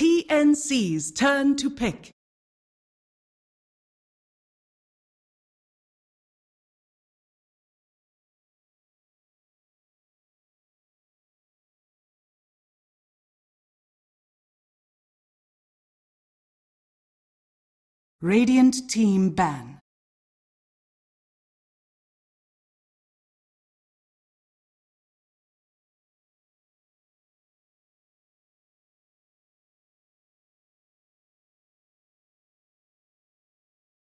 TNC's turn to pick. Radiant team ban.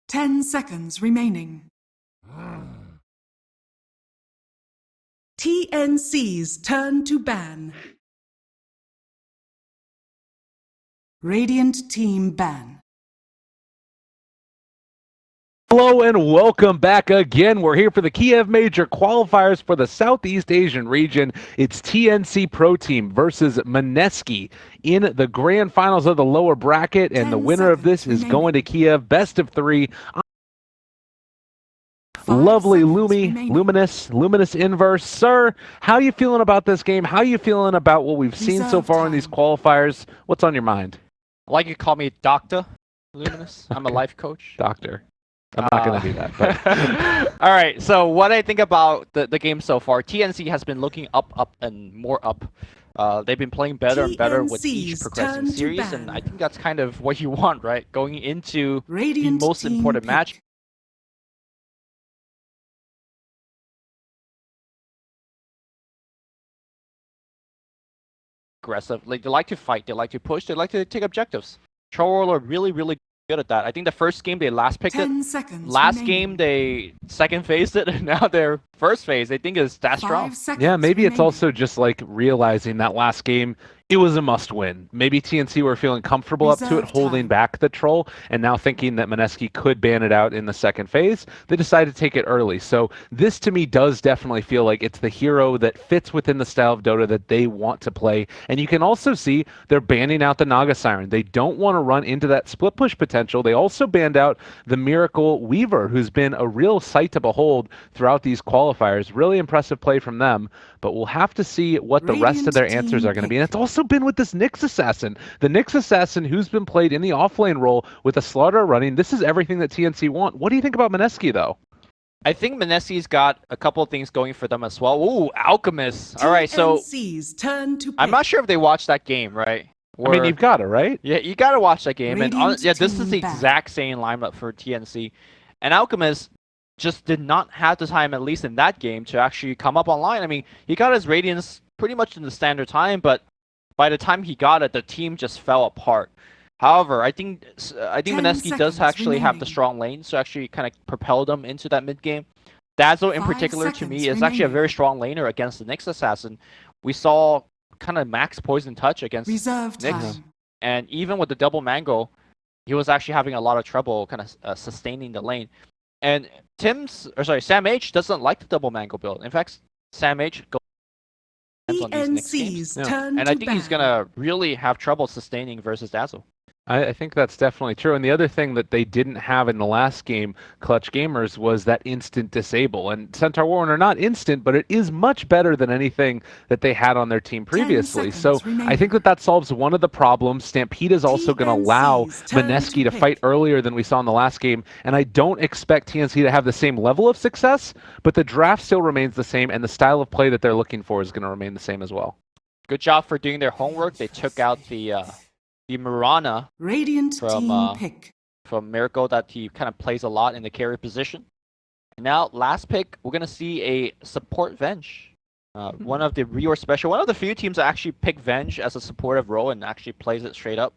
Ten seconds remaining. TNC's turn to ban. Radiant team ban. Hello and welcome back again. We're here for the Kiev Major qualifiers for the Southeast Asian region. It's TNC Pro Team versus Mineski in the grand finals of the lower bracket, and the winner of this is going to Kiev, best of 3. Lovely Luminous Inverse. Sir, how are you feeling about this game? How are you feeling about what we've seen so far in these qualifiers? What's on your mind? I like you call me Dr. Luminous. I'm a life coach. Doctor. I'm not going to do that. But. All right, so what I think about the game so far, TNC has been looking up, and more up. They've been playing better and better with each progressing series, and I think that's kind of what you want, right? Going into the most important match. Aggressive. Like, they like to fight, they like to push, they like to take objectives. Troll are really good at that. I think the first game they last picked it. Last game they second phased it, and now their first phase they think is that strong. Yeah, maybe it's also just like realizing that last game it was a must-win. Maybe TNC were feeling comfortable up to it, holding back the troll, and now thinking that Mineski could ban it out in the second phase, they decided to take it early. So this, to me, does definitely feel like it's the hero that fits within the style of Dota that they want to play. And you can also see they're banning out the Naga Siren. They don't want to run into that split push potential. They also banned out the Miracle Weaver, who's been a real sight to behold throughout these qualifiers. Really impressive play from them, but we'll have to see what the rest of their answers are going to be. And it's also been with this Nyx Assassin. The Nyx Assassin who's been played in the offlane role with a Slaughter running. This is everything that TNC want. What do you think about Mineski, though? I think Mineski's got a couple of things going for them as well. Ooh, Alchemist. All right, so I'm not sure if they watched that game, right? I mean, you've got to, right? Yeah, you got to watch that game. And yeah, this is the exact same lineup for TNC. And Alchemist just did not have the time, at least in that game, to actually come up online. I mean, he got his Radiance pretty much in the standard time, but by the time he got it, the team just fell apart. However, I think Mineski does actually have the strong lanes to actually kind of propel them into that mid game. Dazzle in particular, to me, is actually a very strong laner against the Nyx Assassin. We saw kind of max poison touch against Nyx, and even with the double mango, he was actually having a lot of trouble kind of sustaining the lane. And Sam H doesn't like the double mango build. In fact, Sam H goes on these Nyx games. And I think he's gonna really have trouble sustaining versus Dazzle. I think that's definitely true. And the other thing that they didn't have in the last game, Clutch Gamers, was that instant disable. And Centaur Warren are not instant, but it is much better than anything that they had on their team previously. So I think that solves one of the problems. Stampede is also going to allow Mineski to fight earlier than we saw in the last game. And I don't expect TNC to have the same level of success, but the draft still remains the same, and the style of play that they're looking for is going to remain the same as well. Good job for doing their homework. They took out the Mirana from Miracle that he kind of plays a lot in the carry position. And now, last pick, we're going to see a support Venge. One of the Reor Special, one of the few teams that actually pick Venge as a supportive role and actually plays it straight up.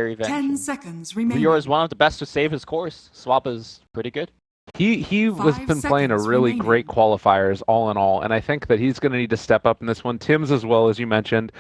Carry Venge. 10 seconds remaining. Reor is one of the best to save his course. Swap is pretty good. He has been playing a really great qualifiers all in all, and I think that he's going to need to step up in this one. Tim's as well, as you mentioned,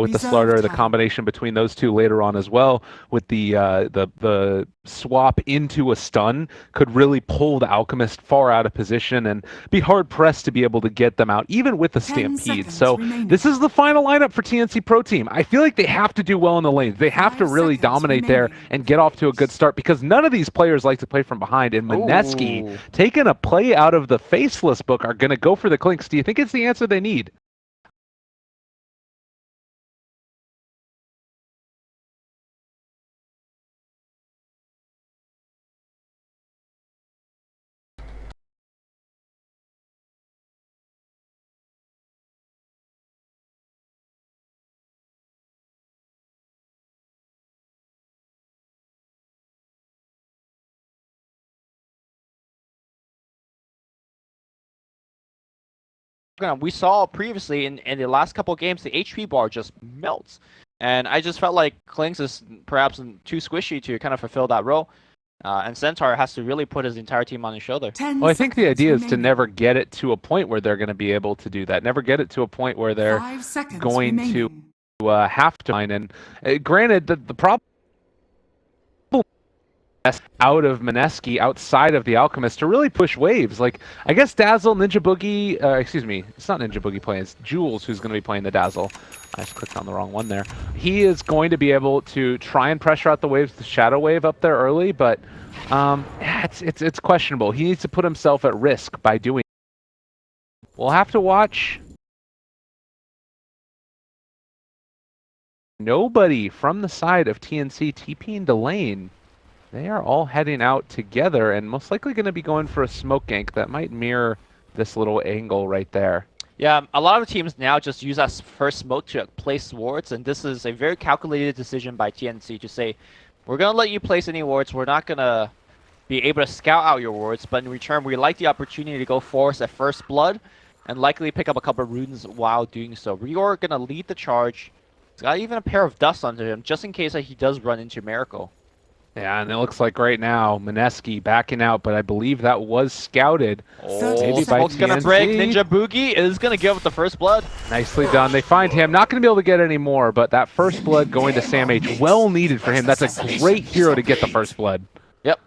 with the Slaughter, the combination between those two later on as well, with the swap into a stun could really pull the Alchemist far out of position and be hard pressed to be able to get them out, even with the Stampede. So this is the final lineup for TNC Pro Team. I feel like they have to do well in the lanes. They have to really dominate there and get off to a good start, because none of these players like to play from behind, and Mineski taking a play out of the Faceless book are going to go for the Clinks. Do you think it's the answer they need? we saw previously in the last couple of games, the HP bar just melts. And I just felt like Klings is perhaps too squishy to kind of fulfill that role. And Centaur has to really put his entire team on his shoulder. Well, I think the idea is to never get it to a point where they're going to be able to do that. Never get it to a point where they're going to have to mine. And granted, the problem out of Mineski, outside of the Alchemist, to really push waves. Like, I guess Dazzle, Ninja Boogie, excuse me, it's not Ninja Boogie playing, it's Jules who's going to be playing the Dazzle. I just clicked on the wrong one there. He is going to be able to try and pressure out the waves, the Shadow Wave up there early, but it's questionable. He needs to put himself at risk by doing it. We'll have to watch. Nobody from the side of TNC TPing to lane. They are all heading out together and most likely going to be going for a smoke gank that might mirror this little angle right there. Yeah, a lot of teams now just use that first smoke to place wards, and this is a very calculated decision by TNC to say, we're going to let you place any wards, we're not going to be able to scout out your wards, but in return, we like the opportunity to go force at first blood and likely pick up a couple of runes while doing so. Rior going to lead the charge. He's got even a pair of dust under him, just in case that he does run into Miracle. Yeah, and it looks like right now, Mineski backing out, but I believe that was scouted. Oh, maybe by Smoke's going to break. Ninja Boogie is going to give up the first blood. Nicely done. They find him. Not going to be able to get any more, but that first blood going to Sam H. Well needed for him. That's a great hero to get the first blood. Yep.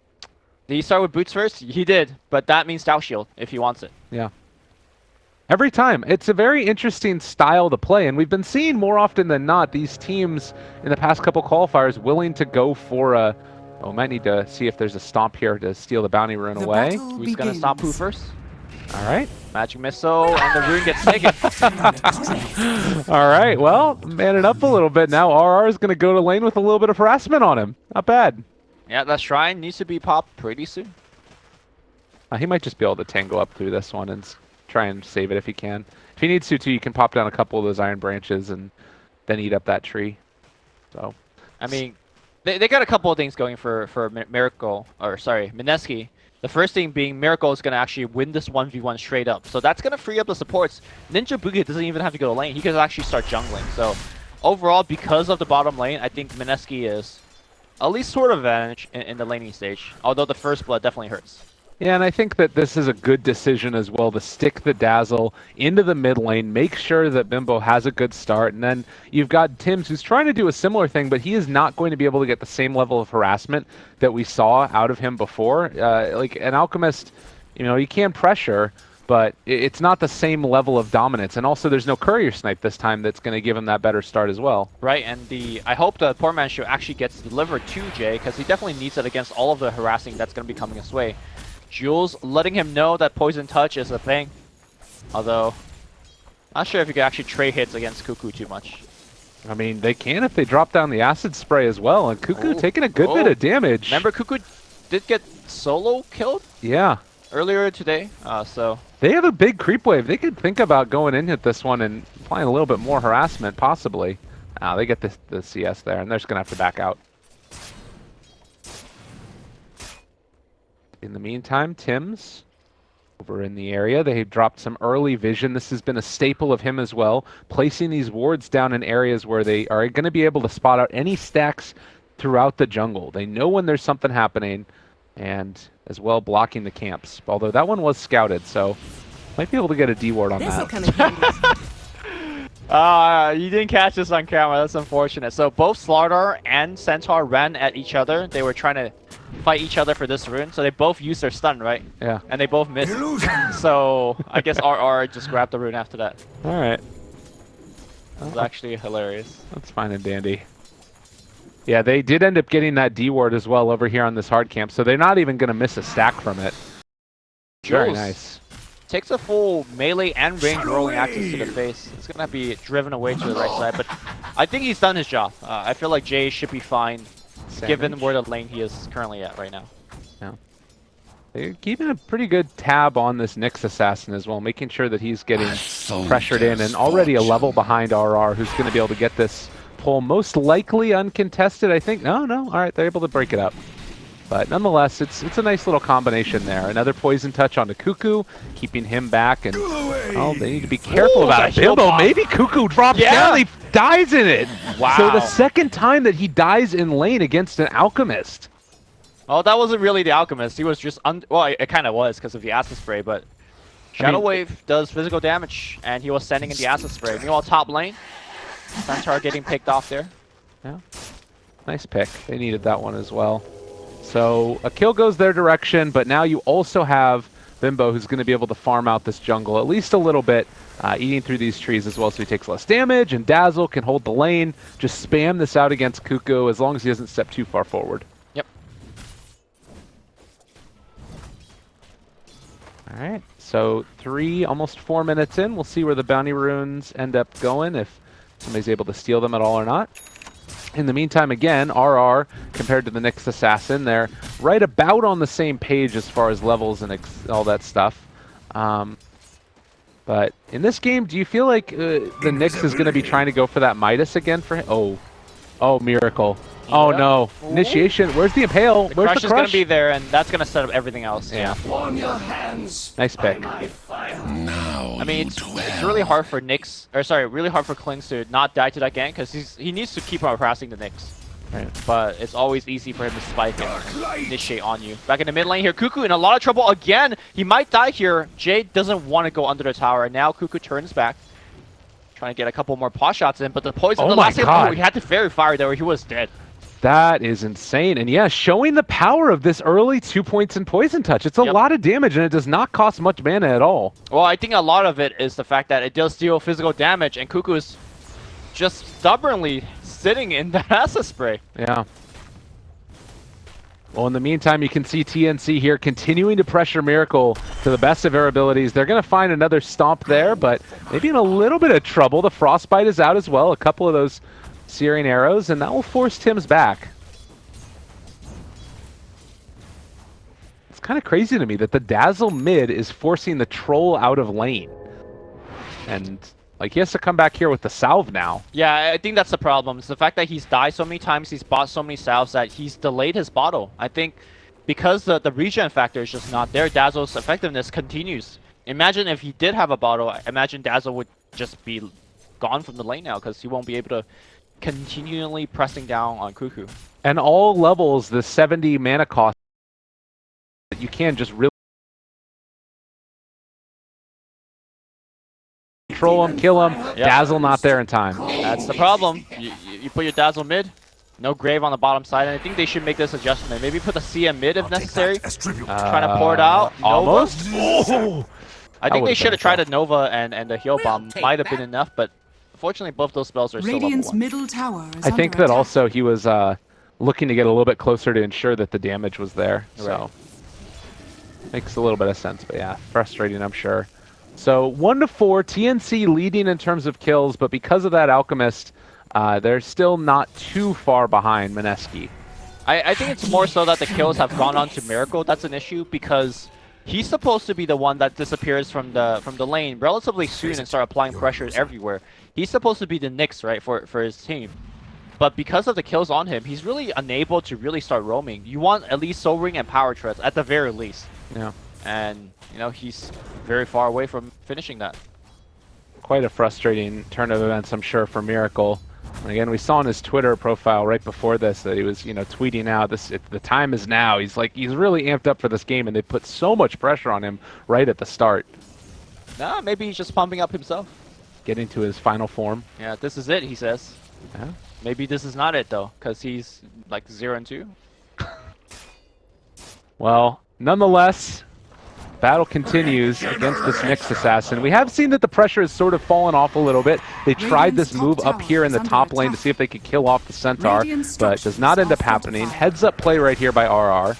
Did he start with boots first? He did, but that means Stout Shield if he wants it. Yeah. Every time. It's a very interesting style to play, and we've been seeing more often than not these teams in the past couple qualifiers willing to go for a... Oh, might need to see if there's a stomp here to steal the bounty rune away. Who's going to stomp who first? All right. Magic Missile, and the rune gets taken. All right, well, manning up a little bit now. RR is going to go to lane with a little bit of harassment on him. Not bad. Yeah, that shrine needs to be popped pretty soon. He might just be able to tango up through this one and try and save it if he can. If he needs to, too, you can pop down a couple of those iron branches and then eat up that tree. So, I mean... They got a couple of things going for Miracle, or sorry, Mineski. The first thing being Miracle is going to actually win this 1v1 straight up. So that's going to free up the supports. Ninja Boogie doesn't even have to go to lane. He can actually start jungling. So overall, because of the bottom lane, I think Mineski is at least sort of advantage in the laning stage. Although the first blood definitely hurts. Yeah, and I think that this is a good decision as well to stick the Dazzle into the mid lane, make sure that Bimbo has a good start, and then you've got Tims who's trying to do a similar thing, but he is not going to be able to get the same level of harassment that we saw out of him before. Like an Alchemist, you know, he can pressure, but it's not the same level of dominance, and also there's no courier snipe this time that's going to give him that better start as well. Right, and I hope the poor man show actually gets delivered to Jay, because he definitely needs it against all of the harassing that's going to be coming his way. Jules letting him know that Poison Touch is a thing. Although, not sure if you can actually trade hits against Cuckoo too much. I mean, they can if they drop down the acid spray as well, and Cuckoo taking a good bit of damage. Remember, Cuckoo did get solo killed? Yeah. Earlier today, so... They have a big creep wave. They could think about going in at this one and applying a little bit more harassment, possibly. They get the CS there, and they're just going to have to back out. In the meantime, Tims over in the area. They dropped some early vision. This has been a staple of him as well, placing these wards down in areas where they are going to be able to spot out any stacks throughout the jungle. They know when there's something happening, and as well blocking the camps. Although that one was scouted, so might be able to get a D ward on that. You didn't catch this on camera. That's unfortunate. So both Slardar and Centaur ran at each other. They were trying to fight each other for this rune, so they both used their stun, right? Yeah. And they both missed. So I guess RR just grabbed the rune after that. All right. It's actually hilarious. That's fine and dandy. Yeah, they did end up getting that D ward as well over here on this hard camp, so they're not even going to miss a stack from it. Very nice. Takes a full melee and range rolling axes to the face. It's going to be driven away to the right side, but I think he's done his job. I feel like Jay should be fine, given where the lane he is currently at right now. Yeah. They're keeping a pretty good tab on this Nyx assassin as well, making sure that he's getting pressured in, and already a level behind RR, who's going to be able to get this pull most likely uncontested, I think. No, all right, they're able to break it up. But nonetheless, it's a nice little combination there. Another poison touch onto Cuckoo, keeping him back. And oh, they need to be careful about it. Bimbo, maybe Cuckoo drops down. He dies in it. Wow. So the second time that he dies in lane against an Alchemist. Oh, that wasn't really the Alchemist. He was just well, it kind of was because of the acid spray, but Shadow Wave does physical damage, and he was standing in the acid spray. Meanwhile, top lane, Centaur getting picked off there. Yeah, nice pick. They needed that one as well. So a kill goes their direction, but now you also have Bimbo, who's going to be able to farm out this jungle at least a little bit, eating through these trees as well, so he takes less damage, and Dazzle can hold the lane. Just spam this out against Cuckoo as long as he doesn't step too far forward. Yep. All right, so almost 4 minutes in. We'll see where the bounty runes end up going, if somebody's able to steal them at all or not. In the meantime, again, RR compared to the Nyx Assassin, they're right about on the same page as far as levels and all that stuff. But in this game, do you feel like the Nyx is going to be trying to go for that Midas again for him? Oh, Miracle. Oh no. Initiation. Where's the Impale? Where's the Crush? Is going to be there, and that's going to set up everything else. Yeah. Warm your hands. Nice pick. Now I mean, it's really hard for Nyx, or sorry, really hard for Klings to not die to that gank, because he needs to keep on harassing the Nyx. Right. But it's always easy for him to spike and initiate on you. Back in the mid lane here, Cuckoo in a lot of trouble again. He might die here. Jade doesn't want to go under the tower, and now Cuckoo turns back. Trying to get a couple more pot shots in, but the poison, the last hit, he had to fairy fire there, or he was dead. That is insane. And yeah, showing the power of this early 2 points in Poison Touch. It's a lot of damage, and it does not cost much mana at all. Well, I think a lot of it is the fact that it does deal physical damage, and Cuckoo is just stubbornly sitting in that acid spray. Yeah. Well, in the meantime, you can see TNC here continuing to pressure Miracle to the best of their abilities. They're going to find another stomp there, but maybe in a little bit of trouble. The Frostbite is out as well. A couple of those Searing Arrows, and that will force Tim's back. It's kind of crazy to me that the Dazzle mid is forcing the Troll out of lane. And like, he has to come back here with the salve now. Yeah, I think that's the problem. It's the fact that he's died so many times, he's bought so many salves that he's delayed his bottle. I think because the regen factor is just not there, Dazzle's effectiveness continues. Imagine if he did have a bottle, I imagine Dazzle would just be gone from the lane now, because he won't be able to continually pressing down on Cuckoo. And all levels, the 70 mana cost, you can just really control him, kill him. Yep. Dazzle not there in time. That's the problem. You put your Dazzle mid, no Grave on the bottom side, and I think they should make this adjustment. Maybe put the CM mid if necessary. Trying to pour it out. Almost. Oh. I think they should have tried a Nova and the heal bomb. Might have been enough, but unfortunately both those spells are still level 1. Middle tower is I think that also he was looking to get a little bit closer to ensure that the damage was there. Right. So makes a little bit of sense, but yeah, frustrating, I'm sure. So 1-4, TNC leading in terms of kills, but because of that Alchemist, they're still not too far behind Mineski. I think it's more so that the kills have gone on to Miracle. That's an issue, because he's supposed to be the one that disappears from the lane relatively soon and start applying pressure everywhere. He's supposed to be the Nyx, right, for his team. But because of the kills on him, he's really unable to really start roaming. You want at least Soul Ring and Power Treads, at the very least. Yeah. And, you know, he's very far away from finishing that. Quite a frustrating turn of events, I'm sure, for Miracle. And again, we saw on his Twitter profile right before this that he was, you know, tweeting out, the time is now. He's really amped up for this game, and they put so much pressure on him right at the start. Nah, maybe he's just pumping up himself. Getting to his final form. Yeah, this is it, he says. Yeah. Maybe this is not it, though, because he's like 0-2. Well, nonetheless, battle continues against this Nyx Assassin. We have seen that the pressure has sort of fallen off a little bit. They tried this move up here in the top lane to see if they could kill off the Centaur, but it does not end up happening. Heads up play right here by RR.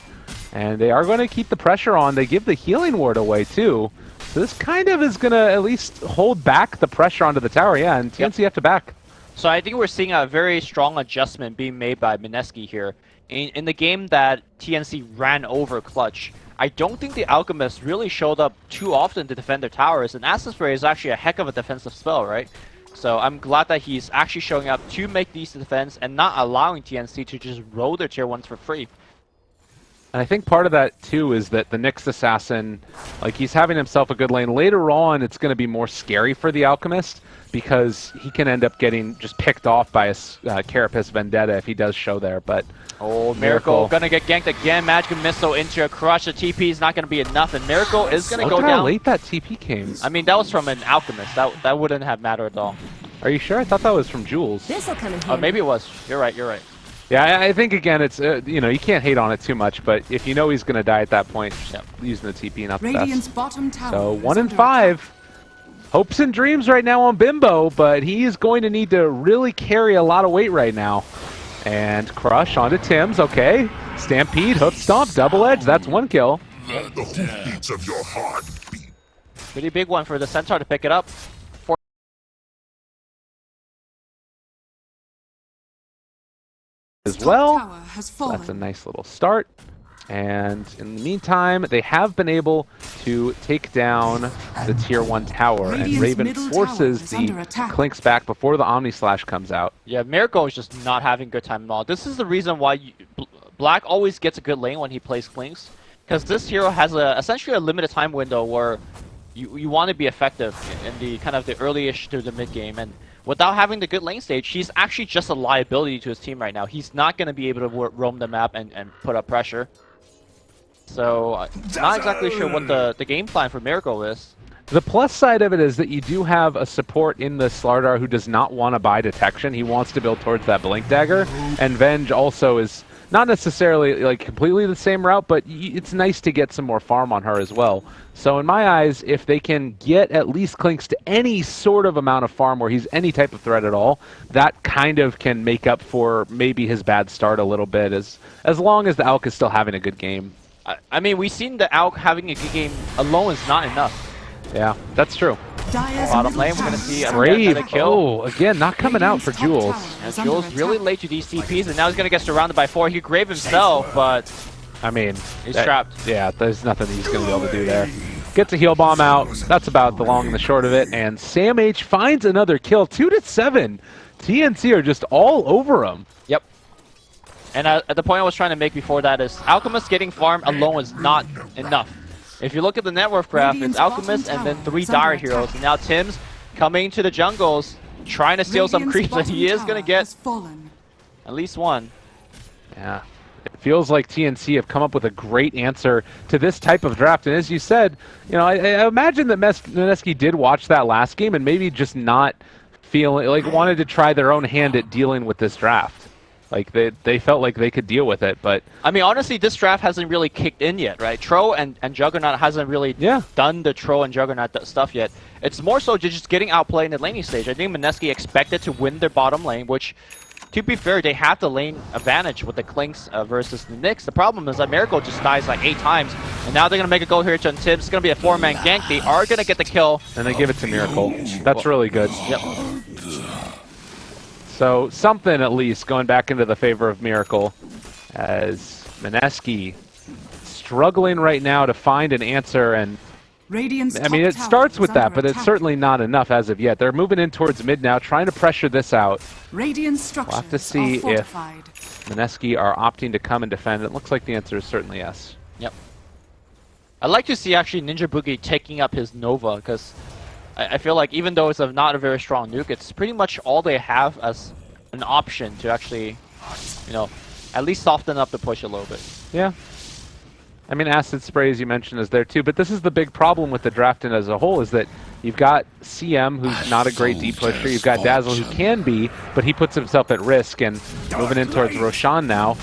And they are going to keep the pressure on. They give the healing ward away, too. So this kind of is going to at least hold back the pressure onto the tower. Yeah, and TNC have to back. So I think we're seeing a very strong adjustment being made by Mineski here. In the game that TNC ran over Clutch, I don't think the Alchemist really showed up too often to defend their towers, and Acid Spray is actually a heck of a defensive spell, right? So I'm glad that he's actually showing up to make these defense and not allowing TNC to just roll their tier 1s for free. And I think part of that, too, is that the Nyx Assassin, like, he's having himself a good lane. Later on, it's going to be more scary for the Alchemist because he can end up getting just picked off by a Carapace Vendetta if he does show there. But oh, Miracle gonna get ganked again. Magic Missile into a crush. The TP is not gonna be enough, and Miracle is gonna go Look down. how late that TP came. I mean, that was from an Alchemist. That wouldn't have mattered at all. Are you sure? I thought that was from Jules. This'll come in Oh, handy. maybe it was. You're right. You're right. Yeah, I think, again, it's, you know, you can't hate on it too much, but if you know he's going to die at that point, Yep. using the TP, not the Radiant's best. bottom tower. So, is 1 and under 5. Hopes and dreams right now on Bimbo, but he is going to need to really carry a lot of weight right now. And Crush onto Tim's, okay. Stampede, Hoof Stomp, Double Edge, that's 1 kill. Let the hoofbeats of your heart beat. Pretty big one for the Centaur to pick it up. As Top well. tower has fallen. That's a nice little start. And in the meantime, they have been able to take down the Tier 1 tower, and Radiant's Raven middle forces tower is the under attack. Clinks back before the Omni Slash comes out. Yeah, Miracle is just not having a good time at all. This is the reason why Black always gets a good lane when he plays Clinks, because this hero has essentially a limited time window where you want to be effective in the kind of the early-ish to the mid game, and without having the good lane stage, he's actually just a liability to his team right now. He's not going to be able to roam the map and put up pressure. So, not exactly sure what the game plan for Miracle is. The plus side of it is that you do have a support in the Slardar who does not want to buy detection. He wants to build towards that Blink Dagger, and Venge also is not necessarily like completely the same route, but it's nice to get some more farm on her as well. So in my eyes, if they can get at least Clinks to any sort of amount of farm where he's any type of threat at all, that kind of can make up for maybe his bad start a little bit, as long as the Alk is still having a good game. I mean, we've seen the Alk having a good game alone is not enough. Yeah, that's true. Dire's Bottom middle lane, we're tower gonna see is a under Brave. another kill. Oh, again, not coming out for Radiant's top Jules. tower And is under Jules really attack. late to these TPs, and now he's gonna get surrounded by 4. He grave himself, but I mean, he's trapped. Yeah, there's nothing he's going to be able to do there. Gets a heal bomb out. That's about the long and the short of it. And Sam H finds another kill. 2-7. TNC are just all over him. Yep. And at the point I was trying to make before that is Alchemist getting farm alone is not enough. If you look at the net worth graph, it's Radiant's Alchemist bottom and then tower 3 is under Dire attack. heroes. And now Tim's coming to the jungles, trying to steal some Radiant's creeps, and bottom he is tower going to get has fallen. at least one. Yeah. It feels like TNC have come up with a great answer to this type of draft. And as you said, you know, I imagine that Mineski did watch that last game and maybe just not feeling like wanted to try their own hand at dealing with this draft. Like they felt like they could deal with it, but I mean, honestly, this draft hasn't really kicked in yet, right? Tro and Juggernaut hasn't really done the Tro and Juggernaut stuff yet. It's more so just getting outplayed in the laning stage. I think Mineski expected to win their bottom lane, which, to be fair, they have the lane advantage with the Clinks versus the Nyx. The problem is that Miracle just dies like 8 times, and now they're going to make a go here to Tibbs. It's going to be a 4-man gank. They are going to get the kill. and they give it to Miracle. That's really good. Yep. So something at least going back into the favor of Miracle, as Mineski struggling right now to find an answer. And Radiant's I mean, top it tower starts is with that, under but it's attack. certainly not enough as of yet. They're moving in towards mid now, trying to pressure this out. Radiant structures We'll have to see are if fortified. Mineski are opting to come and defend. It looks like the answer is certainly yes. Yep. I'd like to see actually Ninja Boogie taking up his Nova, because I feel like even though it's not a very strong nuke, it's pretty much all they have as an option to actually, you know, at least soften up the push a little bit. Yeah. I mean, Acid Spray, as you mentioned, is there too, but this is the big problem with the draft as a whole, is that you've got CM, who's not a great deep pusher, you've got Dazzle, who can be, but he puts himself at risk, and moving in towards Roshan now.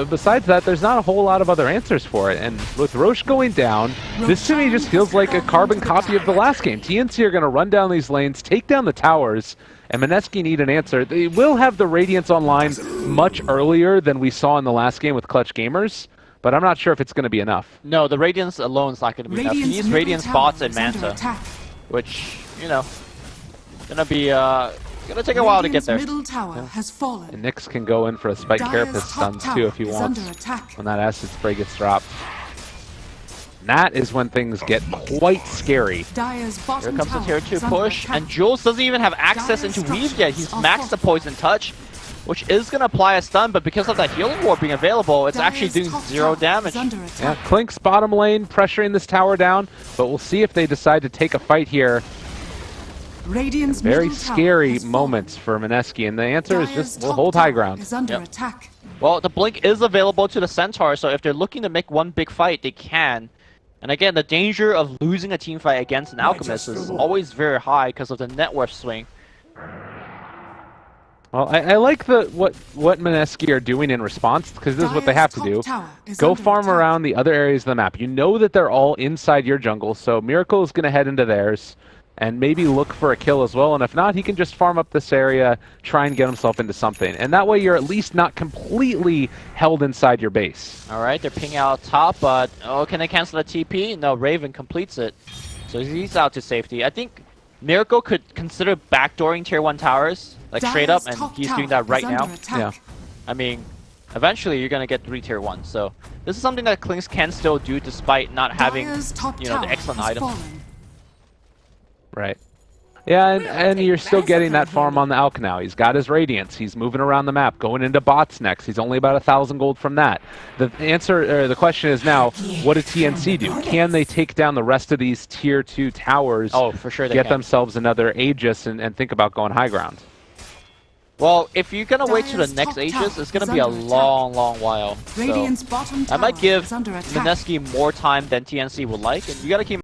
Besides that, there's not a whole lot of other answers for it, and with Roche going down, this to me just feels like a carbon copy of the last game. TNC are going to run down these lanes, take down the towers, and Mineski need an answer. They will have the Radiance online much earlier than we saw in the last game with Clutch Gamers, but I'm not sure if it's going to be enough. No, the Radiance alone is not going to be enough. He needs middle Radiance tower bots and is under Manta, attack. which, you know, gonna be gonna take a while to get Radiant's there. middle tower has fallen. And Nyx can go in for a Spike Dire's Carapace top stuns too if he tower is wants, under attack. when that Acid Spray gets dropped. And that is when things get quite scary. Dire's Here bottom comes the tower tier 2 is under push, attack. and Jules doesn't even have access Dire's into Weave structures yet. He's are maxed the fortified. Poison Touch. which is going to apply a stun, but because of that healing ward being available, it's actually Dire's doing top 0 tower damage. is under Yeah, attack. Klink's bottom lane pressuring this tower down, but we'll see if they decide to take a fight here. Radiant's Very middle tower scary has fallen. moments for Mineski, and the answer is Dire's just we'll top hold high tower ground. is under Yep. attack. Well, the blink is available to the Centaur, so if they're looking to make one big fight, they can. And again, the danger of losing a team fight against an Alchemist is always very high because of the net worth swing. Well, I like what Mineski are doing in response, because this is what they have to do. Go farm around the other areas of the map. You know that they're all inside your jungle, so Miracle is going to head into theirs and maybe look for a kill as well. And if not, he can just farm up this area, try and get himself into something. And that way you're at least not completely held inside your base. All right, they're pinging out top, but oh, can they cancel the TP? No, Raven completes it. So he's out to safety. I think Miracle could consider backdooring tier 1 towers, like straight up, and he's doing that right now. Yeah. I mean, eventually you're going to get 3 tier 1. So this is something that Klinks can still do despite not having, the excellent items. Right. Yeah, and you're still getting that farm on the Alk now. He's got his Radiance. He's moving around the map, going into bots next. He's only about 1,000 gold from that. The answer, or the question is now, what did TNC do? Can they take down the rest of these tier 2 towers? Oh, for sure they get can. themselves another Aegis and think about going high ground? Well, if you're going to wait to the Dire's next top Aegis, tower it's going to is be a under attack. long while. So Radiant's bottom I tower might give is under attack. Mineski more time than TNC would like, and you got to keep.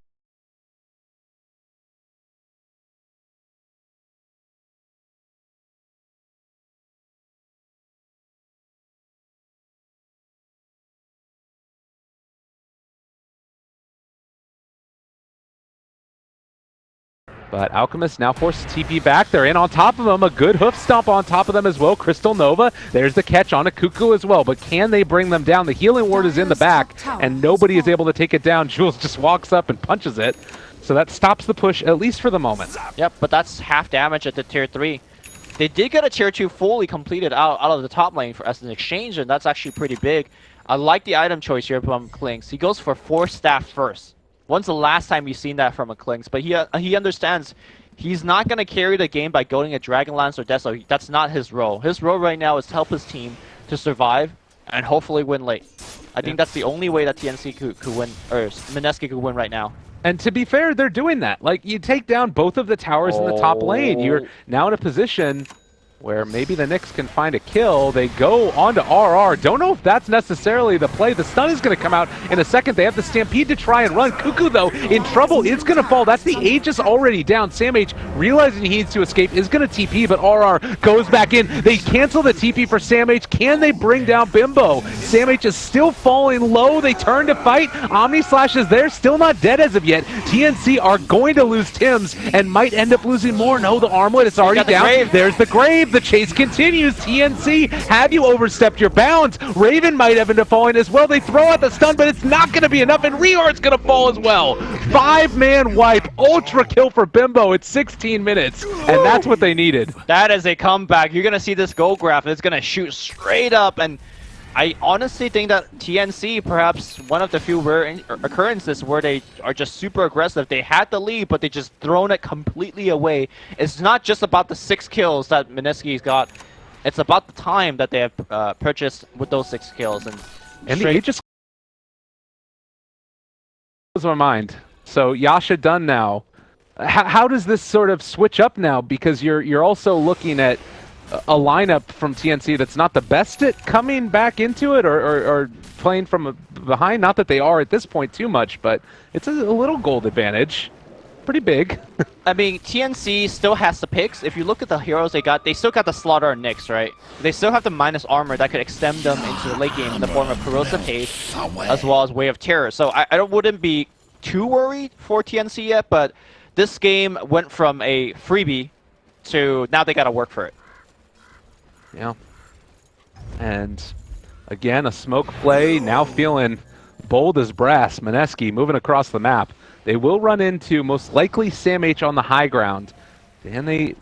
But Alchemist now forces TP back. They're in on top of him. A good hoof stomp on top of them as well. Crystal Nova. There's the catch on a Cuckoo as well. But can they bring them down? The healing ward is in the back, and nobody is able to take it down. Jules just walks up and punches it. So that stops the push, at least for the moment. Yep, but that's half damage at the tier 3. They did get a tier 2 fully completed out of the top lane as an exchange, and that's actually pretty big. I like the item choice here from Klinks. He goes for 4 staff first. When's the last time you've seen that from a Klinks? But he understands he's not going to carry the game by going a Dragonlance or Deso. That's not his role. His role right now is to help his team to survive and hopefully win late. I think that's the only way that TNC could win, or Mineski could win right now. And to be fair, they're doing that. Like, you take down both of the towers in the top lane. You're now in a position where maybe the Knicks can find a kill. They go onto RR. Don't know if that's necessarily the play. The stun is going to come out in a second. They have the Stampede to try and run. Cuckoo, though, in trouble. It's going to fall. That's the Aegis already down. Sam H, realizing he needs to escape, is going to TP, but RR goes back in. They cancel the TP for Sam H. Can they bring down Bimbo? Sam H is still falling low. They turn to fight. Omni Slash is there, still not dead as of yet. TNC are going to lose Tims and might end up losing more. No, the armlet, it's already down. There's the grave. The chase continues. TNC, have you overstepped your bounds? Raven might have ended up falling as well. They throw out the stun, but it's not going to be enough, and Rior's going to fall as well. 5-man wipe, ultra kill for Bimbo. It's 16 minutes, and that's what they needed. That is a comeback. You're going to see this goal graph. It's going to shoot straight up, and I honestly think that TNC, perhaps one of the few rare occurrences where they are just super aggressive. They had the lead, but they just thrown it completely away. It's not just about the 6 kills that Mineski's got. It's about the time that they have purchased with those 6 kills. And the Aegis blows my mind. So Yasha done now. How does this sort of switch up now? Because you're also looking at a lineup from TNC that's not the best at coming back into it or playing from behind. Not that they are at this point too much, but it's a little gold advantage. Pretty big. I mean, TNC still has the picks. If you look at the heroes they got, they still got the Slaughter and Nyx, right? They still have the minus armor that could extend them into the late game in the form of Corrosive Haste, as well as Way of Terror. So I wouldn't be too worried for TNC yet, but this game went from a freebie to now they got to work for it. Yeah. And again, a smoke play, now feeling bold as brass. Mineski moving across the map. They will run into most likely Sam H on the high ground. And they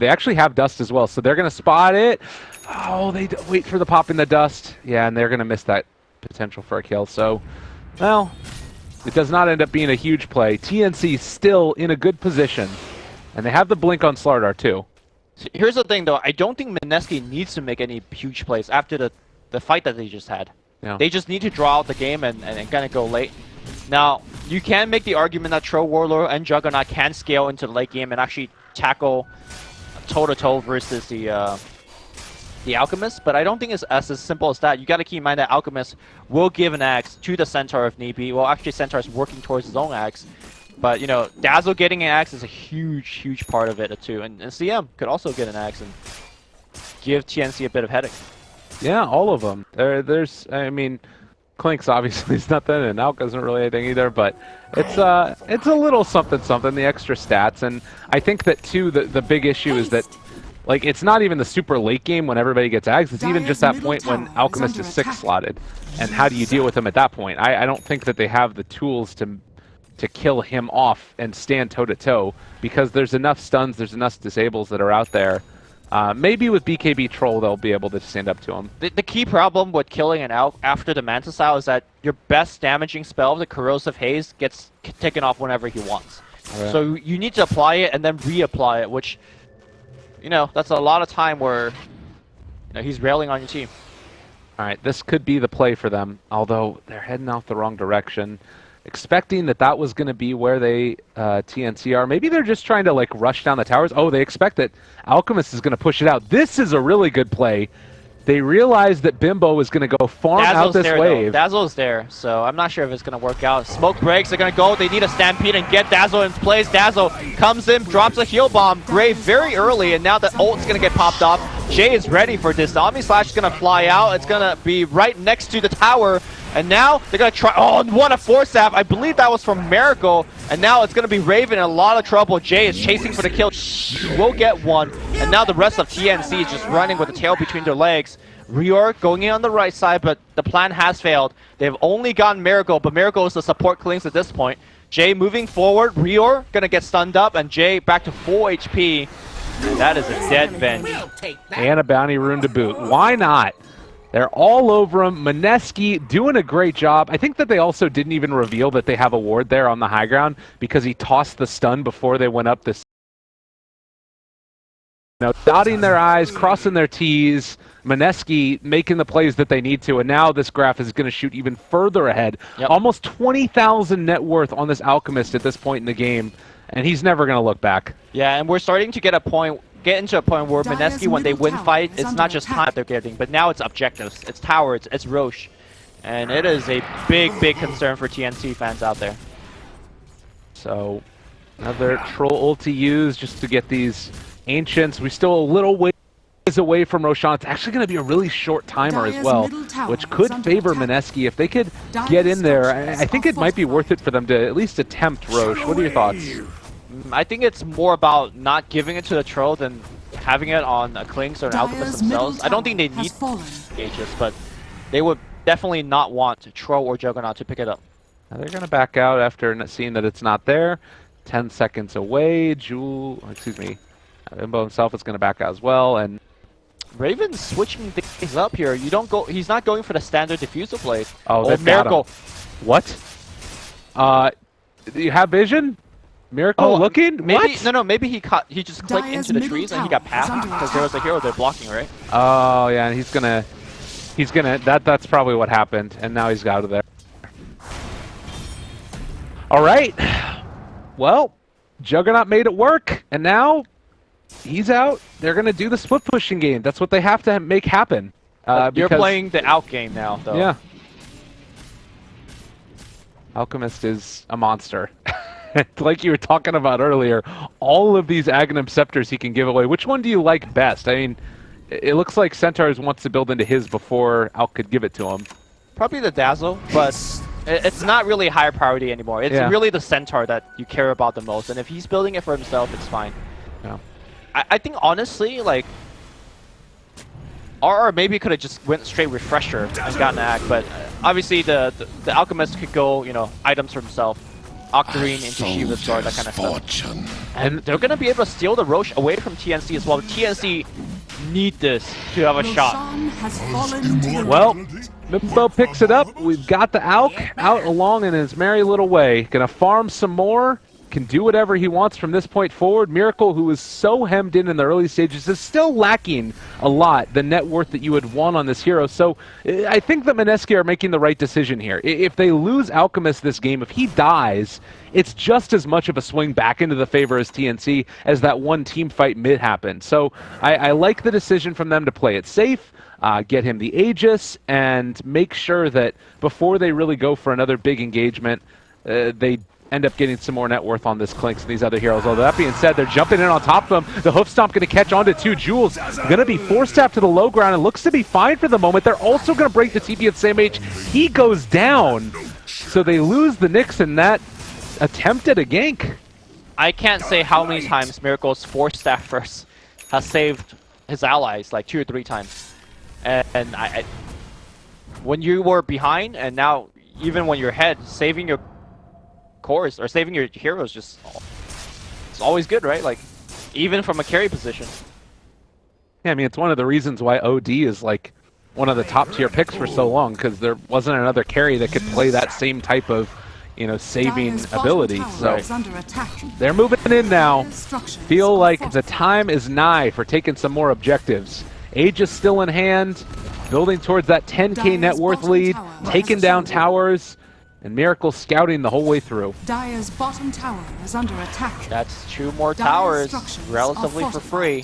actually have dust as well, so they're going to spot it. Oh, they wait for the pop in the dust. Yeah, and they're going to miss that potential for a kill. So, well, it does not end up being a huge play. TNC still in a good position. And they have the blink on Slardar too. So here's the thing, though. I don't think Mineski needs to make any huge plays after the fight that they just had. Yeah. They just need to draw out the game and kind of go late. Now, you can make the argument that Troll, Warlord, and Juggernaut can scale into the late game and actually tackle toe-to-toe versus the Alchemist, but I don't think it's as simple as that. You got to keep in mind that Alchemist will give an axe to the Centaur if need be. Well, actually, Centaur is working towards his own axe. But, you know, Dazzle getting an axe is a huge part of it, too. And CM could also get an axe and give TNC a bit of headache. Yeah, all of them. I mean, Clink's obviously is nothing, and Alk isn't really anything either, but it's a little something, the extra stats. And I think that, too, the big issue is that, like, it's not even the super late game when everybody gets ags. It's even just that point when Alchemist is 6-slotted. And how do you deal with him at that point? I don't think that they have the tools to kill him off and stand toe-to-toe, because there's enough stuns, there's enough disables that are out there. Maybe with BKB Troll, they'll be able to stand up to him. The key problem with killing an Alk after the Manta Style is that your best damaging spell, the Corrosive Haze, gets taken off whenever he wants. Right. So you need to apply it and then reapply it, which, you know, that's a lot of time where, you know, he's railing on your team. All right, this could be the play for them, although they're heading out the wrong direction. Expecting that was going to be where they TNC are. Maybe they're just trying to like rush down the towers. Oh, they expect that Alchemist is going to push it out. This is a really good play. They realize that Bimbo is going to go farm out this wave. Dazzle's there, so I'm not sure if it's going to work out. Smoke breaks, they're going to go. They need a Stampede and get Dazzle in place. Dazzle comes in, drops a heal bomb. Grave very early, and now the ult's going to get popped off. Jay is ready for this. The Omni Slash is going to fly out. It's going to be right next to the tower. And now they're going to try. Oh, and what a force staff. I believe that was from Miracle. And now it's going to be Raven in a lot of trouble. Jay is chasing for the kill. Will get one. And now the rest of TNC is just running with the tail between their legs. Reorg going in on the right side, but the plan has failed. They've only gotten Miracle, but Miracle is the support clings at this point. Jay moving forward. Reorg going to get stunned up, and Jay back to full HP. And that is a dead Venge. And a bounty rune to boot. Why not? They're all over him. Mineski doing a great job. I think that they also didn't even reveal that they have a ward there on the high ground because he tossed the stun before they went up this. You know, dotting their I's, crossing their T's. Mineski making the plays that they need to, and now this graph is going to shoot even further ahead. Yep. Almost 20,000 net worth on this Alchemist at this point in the game, and he's never going to look back. Yeah, and we're starting to get into a point where Mineski, when they win fight, it's not just time they're getting, but now it's objectives. It's tower, it's Roche. And it is a big concern for TNC fans out there. So, another troll ulti used just to get these ancients. We're still a little ways away from Roshan. It's actually going to be a really short timer as well, which could favor Mineski. If they could get in there, I think it might be worth it for them to at least attempt Roche. What are your thoughts? I think it's more about not giving it to the troll than having it on a Klings or an Alchemist themselves. I don't think they need Aegis, but they would definitely not want Troll or Juggernaut to pick it up. Now they're going to back out after seeing that it's not there. 10 seconds away. Bimbo himself is going to back out as well, and Raven's switching things up here. You don't go. He's not going for the standard diffusal play. Oh, Miracle! What? Do you have vision? Miracle looking? Maybe, what? No. Maybe he just clicked into the trees and he got past because there was a hero there blocking, right? Oh yeah, and he's gonna. That's probably what happened, and now he's out of there. All right. Well, Juggernaut made it work, and now he's out. They're going to do the split pushing game. That's what they have to make happen. You're playing the out game now, though. Yeah. Alchemist is a monster. Like you were talking about earlier, all of these Aghanim Scepters he can give away. Which one do you like best? I mean, it looks like Centaurs wants to build into his before Alk could give it to him. Probably the Dazzle, but it's not really high priority anymore. It's really the Centaur that you care about the most, and if he's building it for himself, it's fine. Yeah. I think honestly, like, RR maybe could have just went straight Refresher and gotten an Ag, but obviously the Alchemist could go, you know, items for himself. Octarine into Shiva's Guard, that kind of stuff. And they're going to be able to steal the Roche away from TNC as well. TNC need this to have a shot. Well, Bimbo picks it up. We've got the Alk out along in his merry little way. Gonna farm some more. can do whatever he wants from this point forward. Miracle, who was so hemmed in the early stages, is still lacking a lot the net worth that you would want on this hero. So I think that Mineski are making the right decision here. If they lose Alchemist this game, if he dies, it's just as much of a swing back into the favor as TNC as that one team fight mid happened. So I like the decision from them to play it safe, get him the Aegis, and make sure that before they really go for another big engagement, they end up getting some more net worth on this Clinks and these other heroes. Although that being said, they're jumping in on top of them. The Hoof Stomp going to catch onto 2. Jules going to be forced up to the low ground and looks to be fine for the moment. They're also going to break the TP at the same age. He goes down. So they lose the Nyx in that attempt at a gank. I can't say how many times Miracle's 4 staffers has saved his allies, like 2 or 3 times. And I when you were behind, and now even when you're ahead, saving your cores or saving your heroes just it's always good, right? Like even from a carry position. Yeah, I mean it's one of the reasons why OD is like one of the top tier picks for so long, because there wasn't another carry that could play that same type of, you know, saving ability. So they're moving in now. Feel like the time is nigh for taking some more objectives. Age is still in hand, building towards that 10k net worth lead, taking down towers, and Miracle scouting the whole way through. Dire's bottom tower is under attack. That's 2 more towers, relatively for free.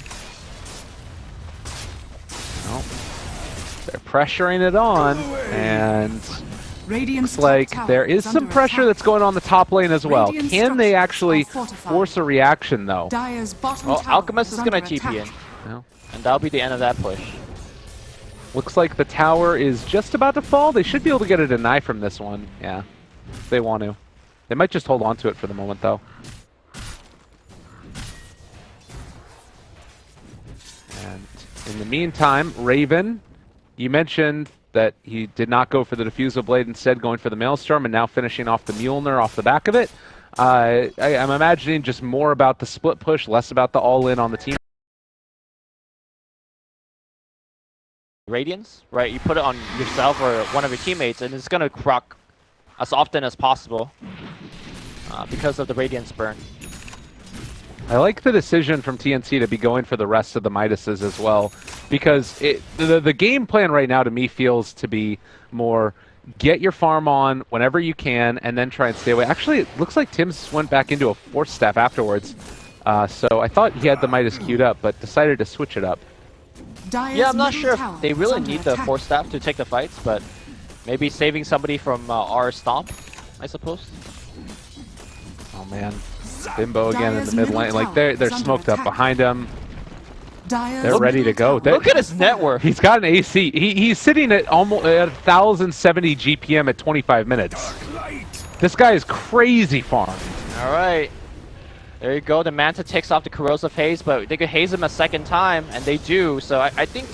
Well, they're pressuring it on, and looks like there is some pressure that's going on the top lane as well. Can they actually force a reaction, though? Well, Alchemist is going to TP in, and that'll be the end of that push. Looks like the tower is just about to fall. They should be able to get a deny from this one. Yeah, if they want to. They might just hold on to it for the moment, though. And in the meantime, Raven, you mentioned that he did not go for the Diffusal Blade, instead going for the Maelstrom, and now finishing off the Mjolnir off the back of it. I'm imagining just more about the split push, less about the all-in on the team. Radiance, right? You put it on yourself or one of your teammates, and it's gonna proc as often as possible because of the Radiance burn. I like the decision from TNC to be going for the rest of the Midases as well, because the game plan right now to me feels to be more get your farm on whenever you can and then try and stay away. Actually, it looks like Tim's went back into a Force Staff afterwards, so I thought he had the Midas queued up, but decided to switch it up. Yeah, I'm not sure if they really need the Force Staff to take the fights, but maybe saving somebody from our Stomp, I suppose. Oh man, Bimbo again in the mid lane. Like they're smoked up behind him. They're ready to go. Look at his net worth. He's got an AC. He's sitting at almost at 1,070 GPM at 25 minutes. This guy is crazy farmed. All right. There you go. The Manta takes off the Corrosive Haze, but they could haze him a second time, and they do. So I think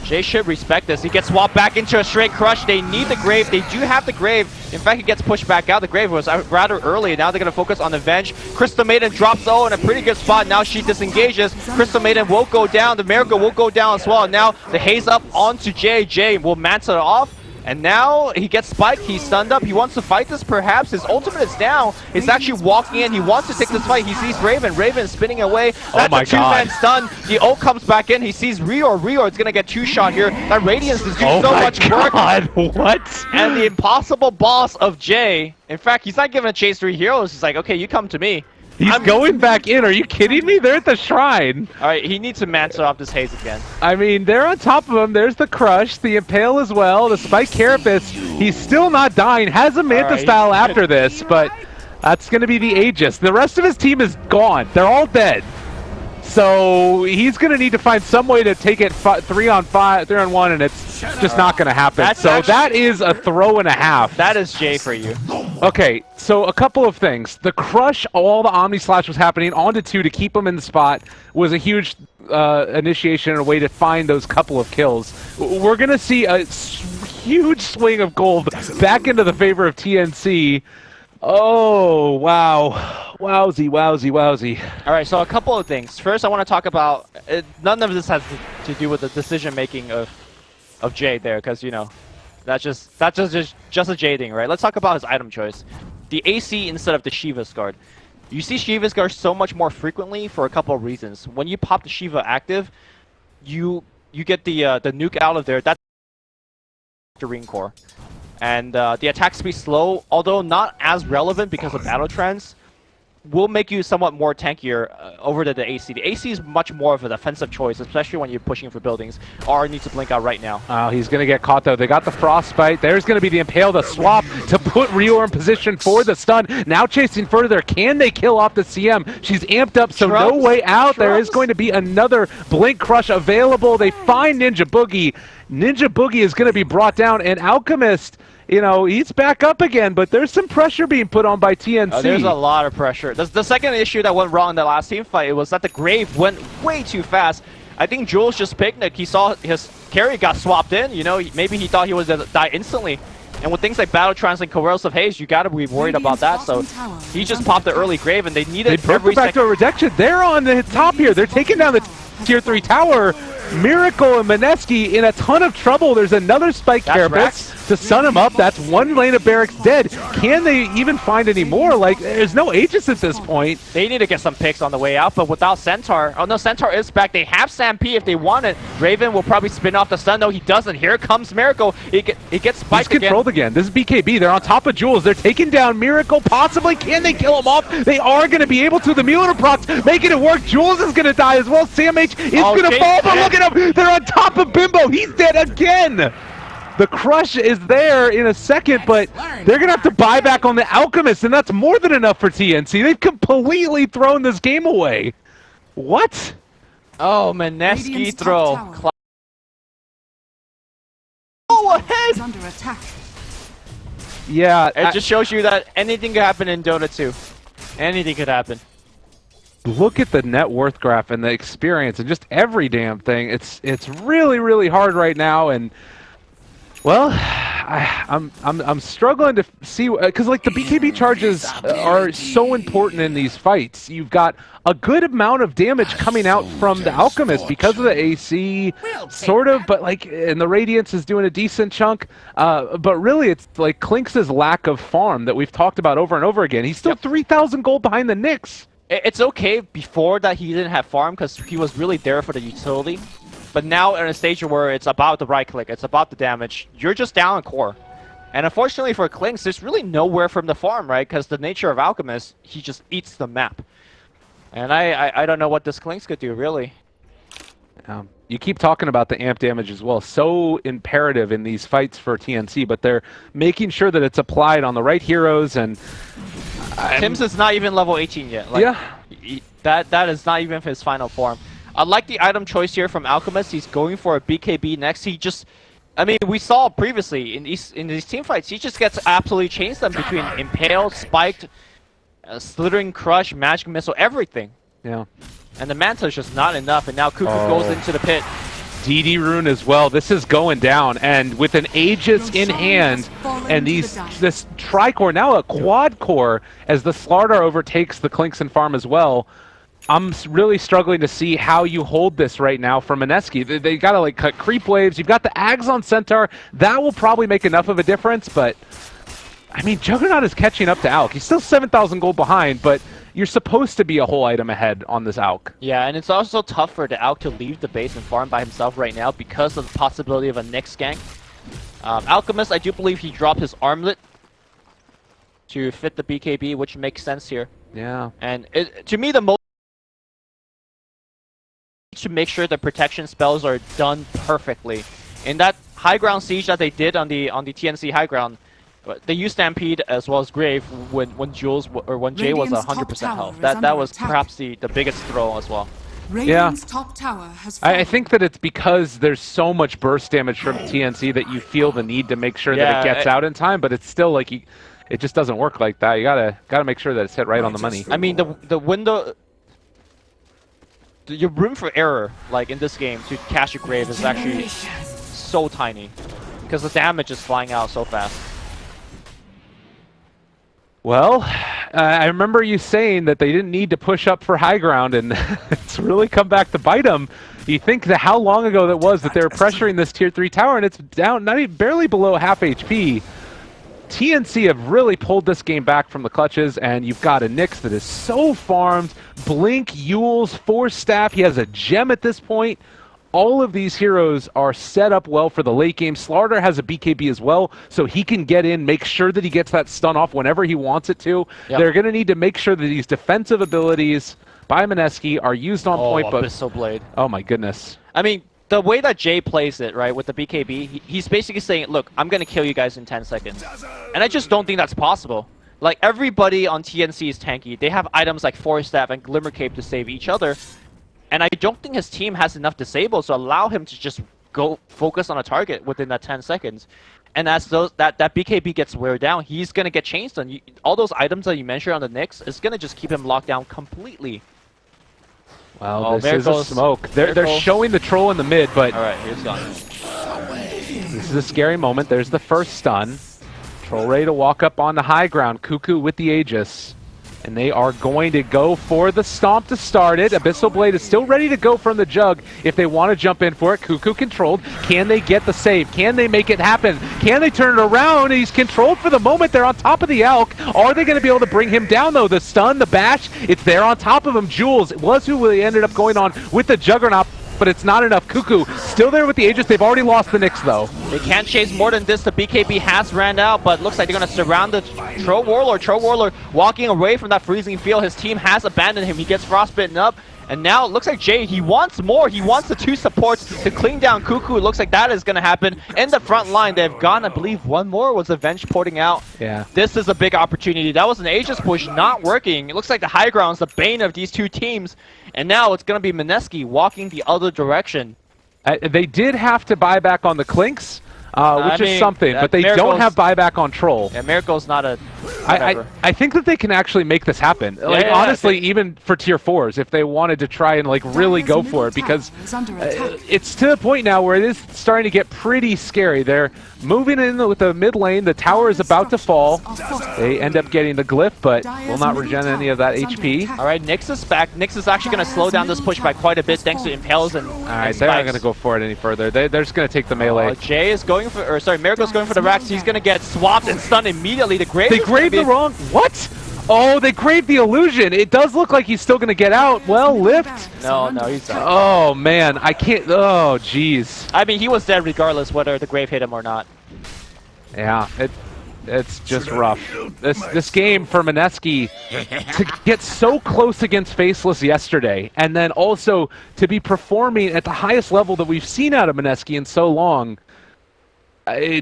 Jay should respect this. He gets swapped back into a straight crush. They need the Grave. They do have the Grave. In fact, he gets pushed back out. The Grave was rather early. Now they're going to focus on the Venge. Crystal Maiden drops O in a pretty good spot. Now she disengages. Crystal Maiden will go down. The Miracle will go down as well. Now the Haze up onto Jay. Jay will Manta it off. And now he gets spiked, he's stunned up, he wants to fight this perhaps, his ultimate is down, he's actually walking in, he wants to take this fight, he sees Raven, Raven spinning away, that's a two-man stun, the ult comes back in, he sees Rior, Rior is going to get 2-shot here, that Radiance is doing so much work. What? And the impossible boss of Jay, in fact, he's not giving a chase 3 heroes, he's like, okay, you come to me. He's going back in. Are you kidding me? They're at the shrine. All right, he needs to Manta off this Haze again. I mean, they're on top of him. There's the Crush, the Impale as well, the Spike Carapace. He's still not dying. Has a Manta style after this, but that's going to be the Aegis. The rest of his team is gone. They're all dead. So he's going to need to find some way to take it 3-on-1, and it's just not going to happen. That is a throw and a half. That is Jay for you. Okay, so a couple of things. The Crush, all the Omni Slash was happening onto 2 to keep him in the spot was a huge initiation and a way to find those couple of kills. We're going to see a huge swing of gold back into the favor of TNC. Oh, wow. Wowzy, wowzy, wowzy. All right, so a couple of things. First, I want to talk about, none of this has to do with the decision-making of Jay there, because, you know, that's just a Jay thing, right? Let's talk about his item choice. The AC instead of the Shiva's Guard. You see Shivas go so much more frequently for a couple of reasons. When you pop the Shiva active, you get the nuke out of there. That's the Ring Core. And the attack speed slow, although not as relevant because of battle trends, will make you somewhat more tankier over the AC. The AC is much more of a defensive choice, especially when you're pushing for buildings. R needs to blink out right now. Oh, he's going to get caught, though. They got the Frostbite. There's going to be the Impale, the swap to put Rior in position for the stun. Now chasing further. Can they kill off the CM? She's amped up, so no way out. There is going to be another Blink Crush available. They find Ninja Boogie. Ninja Boogie is going to be brought down, and Alchemist, you know, he's back up again, but there's some pressure being put on by TNC. There's a lot of pressure. The second issue that went wrong in the last team fight was that the Grave went way too fast. I think Jules just picnicked. He saw his carry got swapped in. You know, maybe he thought he was going to die instantly. And with things like Battle Trance and Corrosive Haze, you got to be worried about that. So he just popped the early Grave, and they needed every back to a rejection. They're on the top here. They're taking down the Tier 3 tower. Miracle and Mineski in a ton of trouble. There's another Spike Carapace to stun him up. That's one lane of barracks dead. Can they even find any more? Like, there's no Aegis at this point. They need to get some picks on the way out, but without Centaur. Oh no, Centaur is back. They have Stampede if they want it. Raven will probably spin off the stun. No, he doesn't. Here comes Miracle. He gets spiked again. He's controlled again. This is BKB. They're on top of Jules. They're taking down Miracle. Possibly. Can they kill him off? They are going to be able to. The Mueller procs making it work. Jules is going to die as well. Sam H is going to fall, but look at him. They're on top of Bimbo. He's dead again. The crush is there in a second, but they're going to have to buy back on the Alchemist, and that's more than enough for TNC. They've completely thrown this game away. What? Oh, Mineski throw. Oh, ahead! Under attack. Yeah, it just shows you that anything could happen in Dota 2. Anything could happen. Look at the net worth graph and the experience and just every damn thing. It's really, really hard right now, and well, I'm struggling to see, because like the BKB charges are so important in these fights. You've got a good amount of damage coming out from the Alchemist because of the AC, sort of, but like, and the Radiance is doing a decent chunk. But really, it's like Clinks' lack of farm that we've talked about over and over again. He's still 3,000 gold behind the Nyx. It's okay before that he didn't have farm because he was really there for the utility. But now in a stage where it's about the right click, it's about the damage, you're just down in core. And unfortunately for Clinks, there's really nowhere from the farm, right? Because the nature of Alchemist, he just eats the map. And I don't know what this Clinks could do, really. You keep talking about the amp damage as well. So imperative in these fights for TNC, but they're making sure that it's applied on the right heroes. And Tim's is not even level 18 yet. Like, yeah. That is not even his final form. I like the item choice here from Alchemist. He's going for a BKB next. He just, I mean, we saw previously in these team fights, he just gets absolutely changed them between Impale, Spiked, Slithering Crush, Magic Missile, everything. Yeah. And the Manta is just not enough, and now Cuckoo goes into the pit. DD Rune as well. This is going down, and with an Aegis in hand, and this Tricore, now a Quad Core, as the Slardar overtakes the Clinks and farm as well. I'm really struggling to see how you hold this right now from Mineski. They gotta like cut creep waves. You've got the Ags on Centaur. That will probably make enough of a difference, but I mean, Juggernaut is catching up to Alk. He's still 7,000 gold behind, but you're supposed to be a whole item ahead on this Alk. Yeah, and it's also tough for the Alk to leave the base and farm by himself right now because of the possibility of a Nyx gank. Alchemist, I do believe he dropped his armlet to fit the BKB, which makes sense here. Yeah. And to me, the most to make sure the protection spells are done perfectly. In that high ground siege that they did on the TNC high ground, they used Stampede as well as Grave when Jules or when Jay was 100% health. That was perhaps the biggest throw as well. Radiant's top tower has I think that it's because there's so much burst damage from TNC that you feel the need to make sure that it gets out in time, but it's still like it just doesn't work like that. You gotta make sure that it's hit right on the money. I mean, the window, your room for error, like in this game, to cash a Grave is actually so tiny because the damage is flying out so fast. Well, I remember you saying that they didn't need to push up for high ground, and it's really come back to bite them. You think that how long ago that was that they were pressuring this tier 3 tower, and it's down barely below half HP. TNC have really pulled this game back from the clutches, and you've got a Nyx that is so farmed. Blink, Yules, Force Staff, he has a gem at this point. All of these heroes are set up well for the late game. Slardar has a BKB as well, so he can get in, make sure that he gets that stun off whenever he wants it to. Yep. They're going to need to make sure that these defensive abilities by Mineski are used on point. But Abyssal Blade. Oh my goodness. I mean, the way that Jay plays it, right, with the BKB, he's basically saying, look, I'm going to kill you guys in 10 seconds. And I just don't think that's possible. Like, everybody on TNC is tanky. They have items like Force Staff and Glimmer Cape to save each other. And I don't think his team has enough disables to allow him to just go focus on a target within that 10 seconds. And as that BKB gets wear down, he's going to get changed on. All those items that you mentioned on the Nyx is going to just keep him locked down completely. Well, this is a smoke. They're showing the troll in the mid, but... All right, here's gone. This is a scary moment. There's the first stun. Troll ready to walk up on the high ground. Cuckoo with the Aegis. And they are going to go for the stomp to start it. Abyssal Blade is still ready to go from the jug if they want to jump in for it. Cuckoo controlled. Can they get the save? Can they make it happen? Can they turn it around? He's controlled for the moment. They're on top of the Elk. Are they going to be able to bring him down, though? The stun, the bash, it's there on top of him. Jules was who really ended up going on with the Juggernaut, but it's not enough. Cuckoo still there with the Aegis. They've already lost the Nyx, though. They can't chase more than this. The BKB has ran out, but looks like they're going to surround the Troll Warlord. Troll Warlord walking away from that freezing field. His team has abandoned him. He gets frostbitten up. And now it looks like Jay, he wants more. He wants the two supports to clean down Cuckoo. It looks like that is going to happen. In the front line, they've gone, I believe, one more was Avenge porting out. Yeah. This is a big opportunity. That was an Aegis push not working. It looks like the high ground's the bane of these two teams. And now it's going to be Mineski walking the other direction. They did have to buy back on the Clinks, which is something, but they don't have buyback on Troll. Yeah, Miracle's not a... I think that they can actually make this happen. Like, honestly, even for tier 4s, if they wanted to try and like really go for it, because it's to the point now where it is starting to get pretty scary. They're moving in with the mid lane. The tower is about to fall. They end up getting the glyph, but will not regen any of that HP. All right, Nyx is back. Nyx is actually going to slow down this push by quite a bit thanks to Impales and all right, they're not going to go for it any further. They're just going to take the melee. Jay is going for, or sorry, Miracle's going for the Rax. He's going to get swapped and stunned immediately. The Grave. They graved the wrong. What? Oh, they graved the illusion. It does look like he's still going to get out. Well, lift. No, he's done. Oh man, I can't. Oh, jeez. I mean, he was dead regardless whether the Grave hit him or not. Yeah, it's just rough. This game for Mineski to get so close against Faceless yesterday, and then also to be performing at the highest level that we've seen out of Mineski in so long.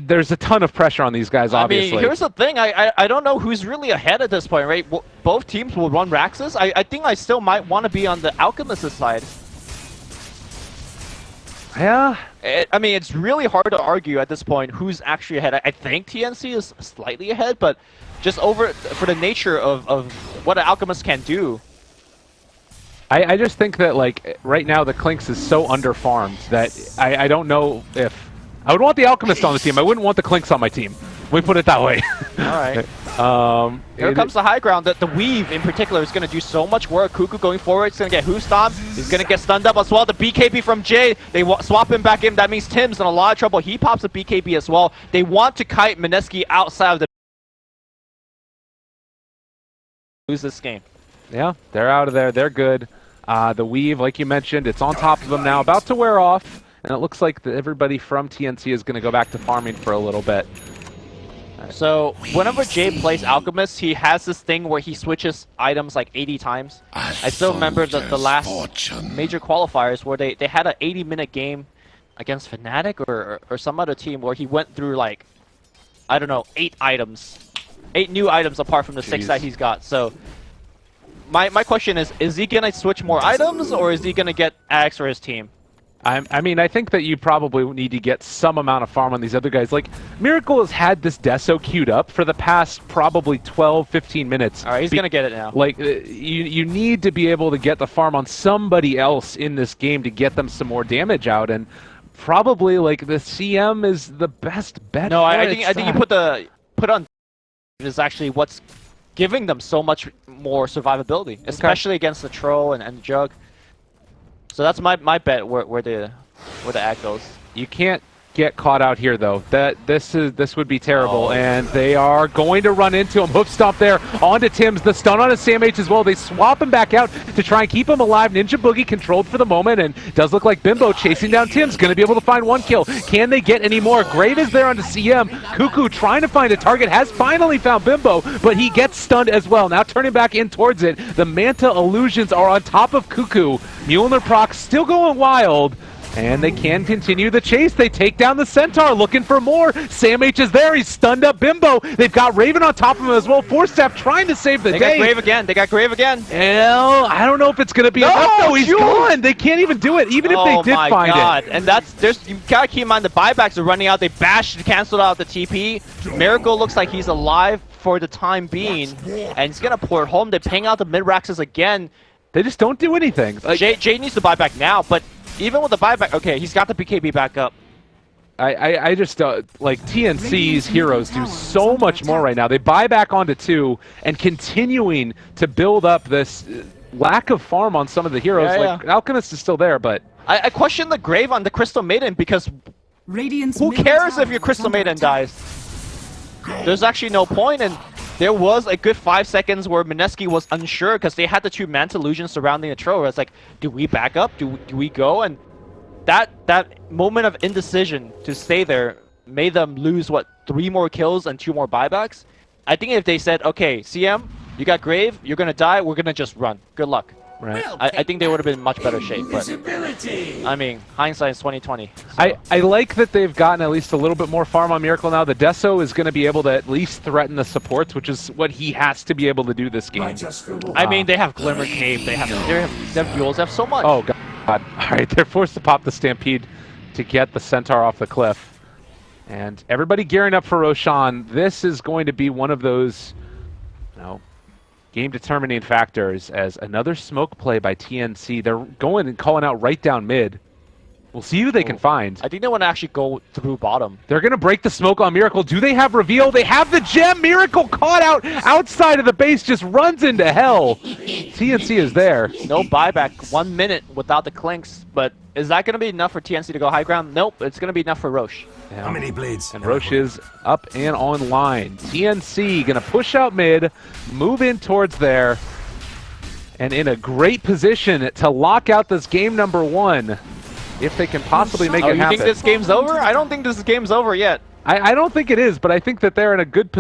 There's a ton of pressure on these guys, obviously. I mean, here's the thing. I don't know who's really ahead at this point, right? Both teams will run Raxes. I think I still might want to be on the Alchemist's side. Yeah. I mean, it's really hard to argue at this point who's actually ahead. I think TNC is slightly ahead, but just for the nature of what an Alchemist can do. I just think that, like, right now the Clinks is so underfarmed that I don't know if... I would want the Alchemist on the team. I wouldn't want the Clinks on my team. We put it that way. All right. Here comes the high ground. The Weave, in particular, is going to do so much work. Cuckoo going forward. He's going to get Who Stomped. He's going to get stunned up as well. The BKB from Jay. They swap him back in. That means Tim's in a lot of trouble. He pops a BKB as well. They want to kite Mineski outside of the... lose this game. Yeah, they're out of there. They're good. The Weave, like you mentioned, it's on top of them now. About to wear off. And it looks like everybody from TNC is going to go back to farming for a little bit. So, whenever Jay plays Alchemist, he has this thing where he switches items like 80 times. I still remember the last major qualifiers where they had an 80-minute game against Fnatic or some other team where he went through, like, I don't know, 8 items. 8 new items apart from the 6 that he's got. So, my question is he going to switch more items or is he going to get Axe for his team? I mean, I think that you probably need to get some amount of farm on these other guys. Like, Miracle has had this Deso queued up for the past probably 12, 15 minutes. All right, he's going to get it now. Like, you need to be able to get the farm on somebody else in this game to get them some more damage out. And probably, like, the CM is the best bet. No, I think you put on is actually what's giving them so much more survivability, especially against the Troll and Jug. So that's my bet where the ad goes. You can't get caught out here, though. This would be terrible, and they are going to run into him. Hoof stomp there onto Tim's. The stun on a Sam H as well. They swap him back out to try and keep him alive. Ninja Boogie controlled for the moment, and does look like Bimbo chasing down Tim's. Going to be able to find one kill. Can they get any more? Grave is there onto CM. Cuckoo trying to find a target. Has finally found Bimbo, but he gets stunned as well. Now turning back in towards it. The Manta illusions are on top of Cuckoo. Mjolnir proc still going wild. And they can continue the chase. They take down the Centaur, looking for more. Sam H is there. He's stunned up Bimbo. They've got Raven on top of him as well. Force Staff trying to save the day. They got Grave again. They got Grave again. Well, I don't know if it's going to be enough. No, he's gone. They can't even do it, even if they did find it. And you gotta keep in mind the buybacks are running out. They bashed, canceled out the TP. Miracle looks like he's alive for the time being, and he's gonna port home. They ping out the mid-raxes again. They just don't do anything. Like, Jay needs to buy back now, but even with the buyback, okay, he's got the BKB back up. I just, like, TNC's heroes do so much more right now. They buy back onto 2 and continuing to build up this lack of farm on some of the heroes. Like, Alchemist is still there, but... I question the Grave on the Crystal Maiden because who cares if your Crystal Maiden dies? There's actually no point, and there was a good 5 seconds where Mineski was unsure because they had the 2 Manta Illusions surrounding the Tro. It's like, do we back up? Do we go? And that moment of indecision to stay there made them lose, what, 3 more kills and 2 more buybacks? I think if they said, okay, CM, you got Grave, you're going to die, we're going to just run. Good luck. Right. I think they would have been in much better shape, but I mean, hindsight's 2020. So. I like that they've gotten at least a little bit more farm on Miracle now. The Deso is going to be able to at least threaten the supports, which is what he has to be able to do this game. I mean, they have Glimmer Cave, they have Duels, they have so much. Oh, God. All right, they're forced to pop the Stampede to get the Centaur off the cliff. And everybody gearing up for Roshan. This is going to be one of those, you know, game-determining factors as another smoke play by TNC. They're going and calling out right down mid. We'll see who they can find. I think they want to actually go through bottom. They're going to break the smoke on Miracle. Do they have reveal? They have the gem. Miracle caught out outside of the base, just runs into hell. TNC is there. No buyback, 1 minute without the clinks, but is that going to be enough for TNC to go high ground? Nope, it's going to be enough for Roche. Yeah. How many blades? And Roche is up and online. TNC going to push out mid, move in towards there, and in a great position to lock out this game number 1, if they can possibly make it happen. You think this game's over? I don't think this game's over yet. I don't think it is, but I think that they're in a good position.